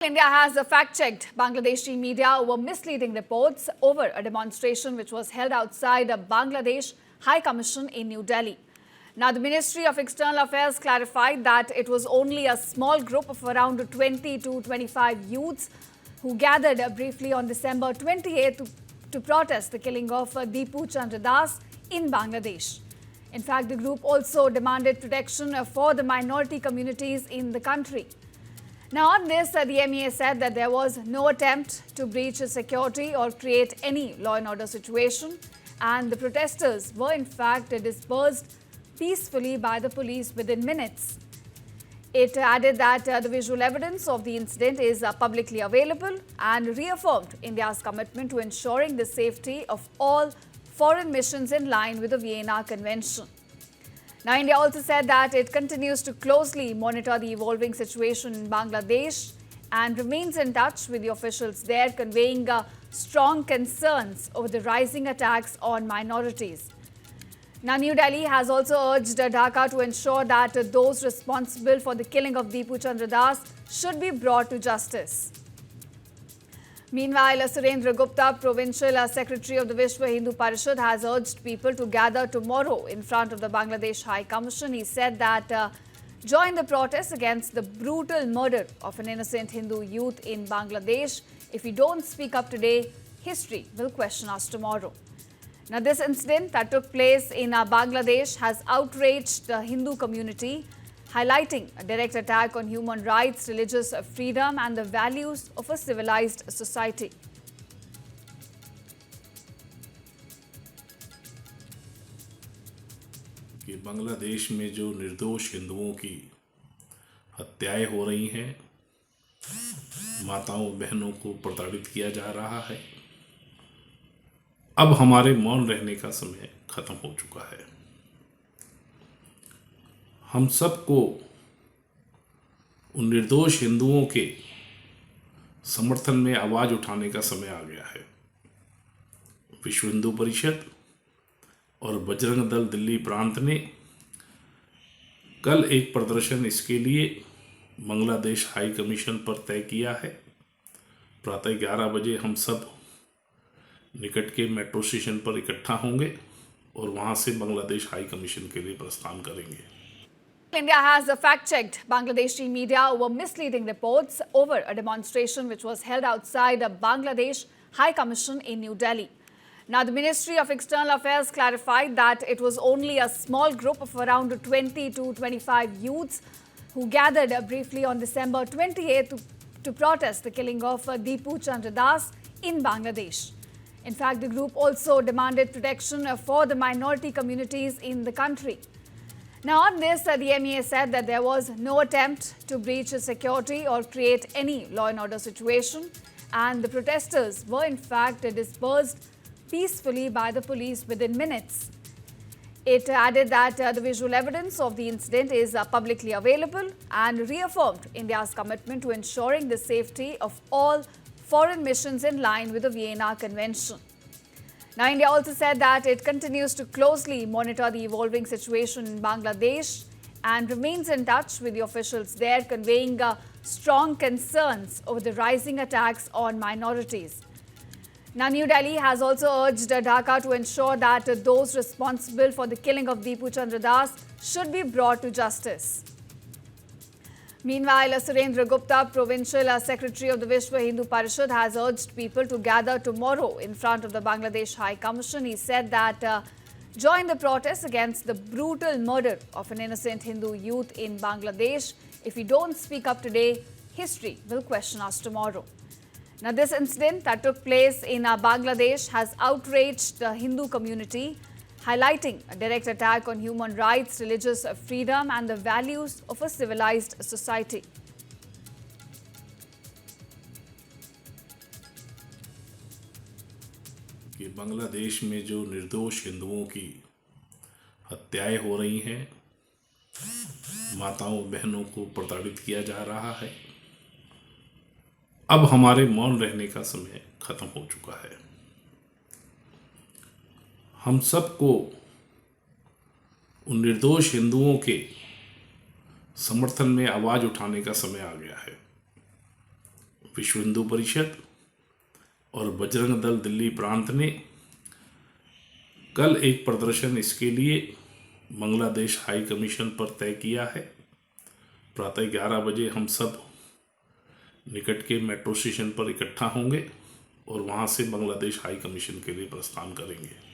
India has fact-checked Bangladeshi media over misleading reports over a demonstration which was held outside a Bangladesh High Commission in New Delhi. Now, the Ministry of External Affairs clarified that it was only a small group of around 20 to 25 youths who gathered briefly on December 28th to protest the killing of Deepu Chandra Das in Bangladesh. In fact, the group also demanded protection for the minority communities in the country. Now, on this, the MEA said that there was no attempt to breach security or create any law and order situation, and the protesters were in fact dispersed peacefully by the police within minutes. It added that the visual evidence of the incident is publicly available and reaffirmed India's commitment to ensuring the safety of all foreign missions in line with the Vienna Convention. Now, India also said that it continues to closely monitor the evolving situation in Bangladesh and remains in touch with the officials there, conveying strong concerns over the rising attacks on minorities. Now, New Delhi has also urged Dhaka to ensure that those responsible for the killing of Deepu Chandra Das should be brought to justice. Meanwhile, Surendra Gupta, Provincial Secretary of the Vishwa Hindu Parishad, has urged people to gather tomorrow in front of the Bangladesh High Commission. He said that join the protest against the brutal murder of an innocent Hindu youth in Bangladesh. If we don't speak up today, history will question us tomorrow. Now, this incident that took place in Bangladesh has outraged the Hindu community, highlighting a direct attack on human rights, religious freedom and the values of a civilized society. कि बांग्लादेश में जो निर्दोष हिंदुओं की हत्याएं हो रही हैं, माताओं बहनों को प्रताड़ित किया जा रहा है, अब हमारे मौन रहने का समय खत्म हो चुका है। हम सबको उन निर्दोष हिंदुओं के समर्थन में आवाज़ उठाने का समय आ गया है। विश्व हिंदू परिषद और बजरंग दल दिल्ली प्रांत ने कल एक प्रदर्शन इसके लिए बांग्लादेश हाई कमीशन पर तय किया है। प्रातः 11 बजे हम सब निकट के मेट्रो स्टेशन पर इकट्ठा होंगे और वहां से बांग्लादेश हाई कमीशन के लिए प्रस्थान करेंगे। India has fact-checked Bangladeshi media over misleading reports over a demonstration which was held outside a Bangladesh High Commission in New Delhi. Now, the Ministry of External Affairs clarified that it was only a small group of around 20 to 25 youths who gathered briefly on December 28th to protest the killing of Deepu Chandra Das in Bangladesh. In fact, the group also demanded protection for the minority communities in the country. Now, on this, the MEA said that there was no attempt to breach security or create any law and order situation, and the protesters were in fact dispersed peacefully by the police within minutes. It added that the visual evidence of the incident is publicly available and reaffirmed India's commitment to ensuring the safety of all foreign missions in line with the Vienna Convention. Now, India also said that it continues to closely monitor the evolving situation in Bangladesh and remains in touch with the officials there, conveying strong concerns over the rising attacks on minorities. Now, New Delhi has also urged Dhaka to ensure that those responsible for the killing of Deepu Chandra Das should be brought to justice. Meanwhile, Surendra Gupta, Provincial Secretary of the Vishwa Hindu Parishad, has urged people to gather tomorrow in front of the Bangladesh High Commission. He said that join the protest against the brutal murder of an innocent Hindu youth in Bangladesh. If we don't speak up today, history will question us tomorrow. Now, this incident that took place in Bangladesh has outraged the Hindu community, highlighting a direct attack on human rights, religious freedom and the values of a civilized society. कि बांग्लादेश में जो निर्दोष हिंदुओं की हत्याएं हो रही हैं, माताओं बहनों को प्रताड़ित किया जा रहा है, अब हमारे मौन रहने का समय खत्म हो चुका है। हम सबको उन निर्दोष हिंदुओं के समर्थन में आवाज़ उठाने का समय आ गया है। विश्व हिंदू परिषद और बजरंग दल दिल्ली प्रांत ने कल एक प्रदर्शन इसके लिए बांग्लादेश हाई कमीशन पर तय किया है। प्रातः 11 बजे हम सब निकट के मेट्रो स्टेशन पर इकट्ठा होंगे और वहाँ से बांग्लादेश हाई कमीशन के लिए प्रस्थान करेंगे।